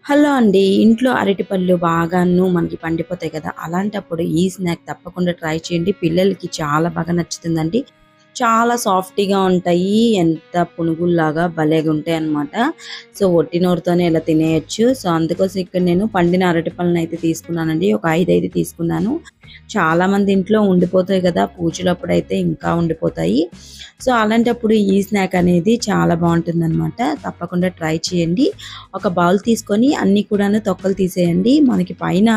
Hello అండి. ఇంట్లో అరటిపళ్ళు బాగాను మనకి పండిపోతాయి కదా! అలాంటప్పుడు ఈ స్నాక్ తప్పకుండా ట్రై చేయండి. పిల్లలకి చాలా బాగా నచ్చుతుందండి. చాలా సాఫ్టీగా ఉంటాయి. ఎంత పునుగుల్లాగా భలేగుంటాయన్నమాట. సో, ఒట్టి నోరుతోనే ఇలా తినేయొచ్చు. సో, అందుకోసం ఇక్కడ నేను పండిన అరటిపళ్ళనైతే తీసుకున్నానండి. ఒక 5 తీసుకున్నాను. చాలామంది ఇంట్లో ఉండిపోతాయి కదా! పూజలప్పుడైతే ఇంకా ఉండిపోతాయి. సో, అలాంటప్పుడు ఈ స్నాక్ అనేది చాలా బావుంటుందనమాట. తప్పకుండా ట్రై చేయండి. ఒక బౌల్ తీసుకొని అన్నీ కూడాను తొక్కలు తీసేయండి. మనకి పైన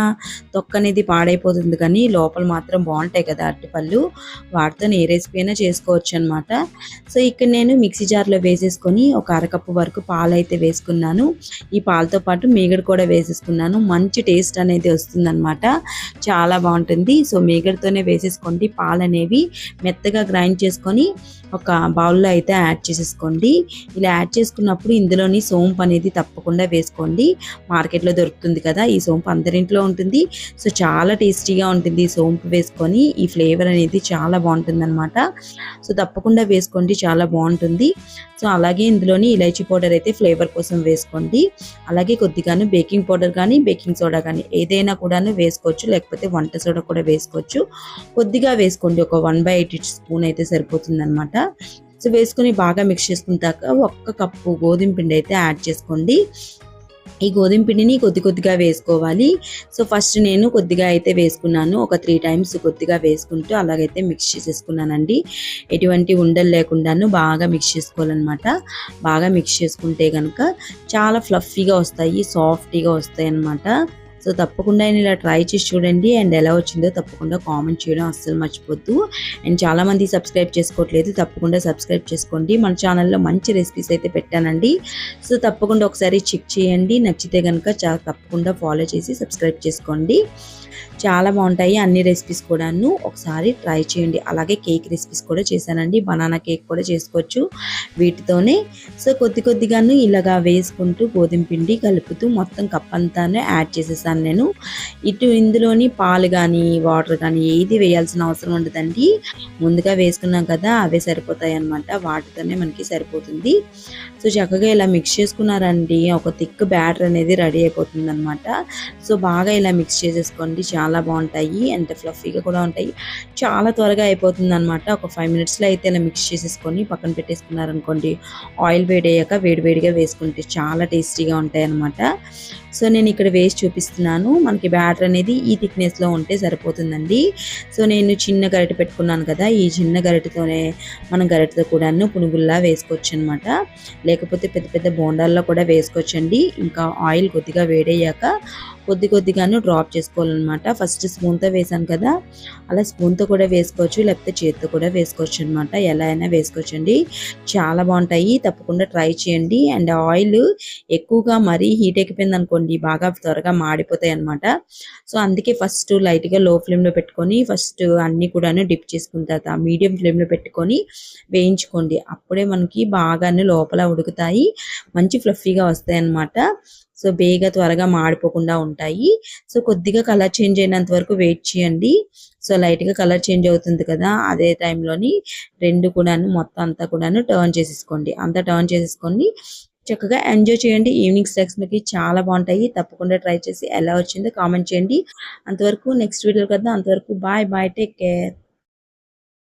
తొక్కనేది పాడైపోతుంది కానీ లోపల మాత్రం బావుంటాయి కదా అరటిపళ్ళు. వాటితోని ఏ రెసిపీ అయినా చేసుకోవచ్చనమాట. సో, ఇక్కడ నేను మిక్సీ జార్‌లో వేసేసుకొని ఒక అరకప్పు వరకు పాలైతే వేసుకున్నాను. ఈ పాలతో పాటు మీగడ కూడా వేసేసుకున్నాను. మంచి టేస్ట్ అనేది వస్తుందనమాట. చాలా బావుంటుంది. సో, మీగడతోనే వేసేసుకోండి. పాలనేవి మెత్తగా గ్రైండ్ చేసుకొని ఒక బౌల్‌లో అయితే యాడ్ చేసేసుకోండి. ఇలా యాడ్ చేసుకున్నప్పుడు ఇందులోని సోంపు అనేది తప్పకుండా వేసుకోండి. మార్కెట్‌లో దొరుకుతుంది కదా! ఈ సోంపు అందరింట్లో ఉంటుంది. సో, చాలా టేస్టీగా ఉంటుంది. ఈ సోంపు వేసుకొని ఈ ఫ్లేవర్ అనేది చాలా బావుంటుందనమాట. సో, తప్పకుండా వేసుకోండి. చాలా బావుంటుంది. సో, అలాగే ఇందులోని ఇలైచీ పౌడర్ అయితే ఫ్లేవర్ కోసం వేసుకోండి. అలాగే కొద్దిగాను బేకింగ్ పౌడర్ కానీ, బేకింగ్ సోడా కానీ ఏదైనా కూడాను వేసుకోవచ్చు. లేకపోతే వంట సోడా కూడా వేసుకోవచ్చు. కొద్దిగా వేసుకోండి. ఒక 1/8 స్పూన్ అయితే సరిపోతుందనమాట. సో, వేసుకొని బాగా మిక్స్ చేసుకున్నాక ఒక్క కప్పు గోధుమ పిండి అయితే యాడ్ చేసుకోండి. ఈ గోధుమ పిండిని కొద్దిగా వేసుకోవాలి. సో, ఫస్ట్ నేను కొద్దిగా అయితే వేసుకున్నాను. ఒక 3 టైమ్స్ కొద్దిగా వేసుకుంటూ అలాగైతే మిక్స్ చేసేసుకున్నానండి. ఎటువంటి ఉండలు లేకుండాను బాగా మిక్స్ చేసుకోవాలనమాట. బాగా మిక్స్ చేసుకుంటే గనక చాలా ఫ్లఫీగా వస్తాయి. సాఫ్టీగా వస్తాయన్నమాట. సో, తప్పకుండా ఇలా ట్రై చేసి చూడండి. అండ్ ఎలా వచ్చిందో తప్పకుండా కామెంట్ చేయడం అస్సలు మర్చిపోద్దు. అండ్ చాలామంది సబ్స్క్రైబ్ చేసుకోవట్లేదు. తప్పకుండా సబ్స్క్రైబ్ చేసుకోండి. మన ఛానల్‌లో మంచి రెసిపీస్ అయితే పెట్టానండి. సో, తప్పకుండా ఒకసారి చెక్ చేయండి. నచ్చితే గనుక తప్పకుండా ఫాలో చేసి సబ్స్క్రైబ్ చేసుకోండి. చాలా బావుంటాయి అన్ని రెసిపీస్ కూడాను. ఒకసారి ట్రై చేయండి. అలాగే కేక్ రెసిపీస్ కూడా చేశానండి. బనానా కేక్ కూడా చేసుకోవచ్చు వీటితోనే. సో, కొద్దిగాను ఇలాగా వేసుకుంటూ గోధుమ పిండి కలుపుతూ మొత్తం కప్ అంతాను యాడ్ చేసేసాను నేను. ఇందులోని పాలు గానీ, వాటర్ గానీ ఏది వేయాల్సిన అవసరం ఉండదండి. ముందుగా వేసుకున్నాం కదా! అవే సరిపోతాయన్నమాట. వాటితోనే మనకి సరిపోతుంది. సో, చక్కగా ఇలా మిక్స్ చేసుకున్నారండి. ఒక థిక్ బ్యాటర్ అనేది రెడీ అయిపోతుందనమాట. సో, బాగా ఇలా మిక్స్ చేసేసుకోండి. చాలా బావుంటాయి. అండ్ ఫ్లఫీగా కూడా ఉంటాయి. చాలా త్వరగా అయిపోతుందనమాట. ఒక 5 మినిట్స్‌లో అయితే ఇలా మిక్స్ చేసేసుకొని పక్కన పెట్టేసుకున్నారనుకోండి. ఆయిల్ వేడయ్యాక వేడిగా వేసుకుంటే చాలా టేస్టీగా ఉంటాయన్నమాట. సో, నేను ఇక్కడ వేసి చూపిస్తున్నాను. మనకి బ్యాటర్ అనేది ఈ థిక్‌నెస్‌లో ఉంటే సరిపోతుందండి. సో, నేను చిన్న గరిటె పెట్టుకున్నాను కదా! ఈ చిన్న గరిటెతోనే మనం గరిటెతో కూడాను పునుగుల్లా వేసుకోవచ్చనమాట. లేకపోతే పెద్ద పెద్ద బోండాల్లో కూడా వేసుకోవచ్చండి. ఇంకా ఆయిల్ కొద్దిగా వేడయ్యాక కొద్దిగాను డ్రాప్ చేసుకోవాలన్నమాట. ఫస్ట్ స్పూన్‌తో వేసాను కదా! అలా స్పూన్‌తో కూడా వేసుకోవచ్చు. లేకపోతే చేత్తో కూడా వేసుకోవచ్చు అనమాట. ఎలా అయినా వేసుకోవచ్చండి. చాలా బావుంటాయి. తప్పకుండా ట్రై చేయండి. అండ్ ఆయిల్ ఎక్కువగా మరీ హీట్ ఎక్కిపోయిందనుకోండి బాగా త్వరగా మాడిపోతాయన్నమాట. సో, అందుకే ఫస్ట్ లైట్‌గా లో ఫ్లేమ్‌లో పెట్టుకొని ఫస్ట్ అన్నీ కూడాను డిప్ చేసుకున్న తర్వాత మీడియం ఫ్లేమ్‌లో పెట్టుకొని వేయించుకోండి. అప్పుడే మనకి బాగాను లోపల ఉడుకుతాయి. మంచి ఫ్లఫీగా వస్తాయన్నమాట. సో, త్వరగా మాడిపోకుండా ఉంటాయి. సో, కొద్దిగా కలర్ చేంజ్ అయినంత వరకు వెయిట్ చేయండి. సో, లైట్‌గా కలర్ చేంజ్ అవుతుంది కదా! అదే టైంలోని 2 కూడాను మొత్తం అంతా కూడాను టర్న్ చేసేసుకోండి. అంతా టర్న్ చేసేసుకొని చక్కగా ఎంజాయ్ చేయండి. ఈవినింగ్ స్నాక్స్‌లోకి చాలా బావుంటాయి. తప్పకుండా ట్రై చేసి ఎలా వచ్చిందో కామెంట్ చేయండి. అంతవరకు నెక్స్ట్ వీడియోలో కలుద్దాం. అంతవరకు బాయ్. Take care.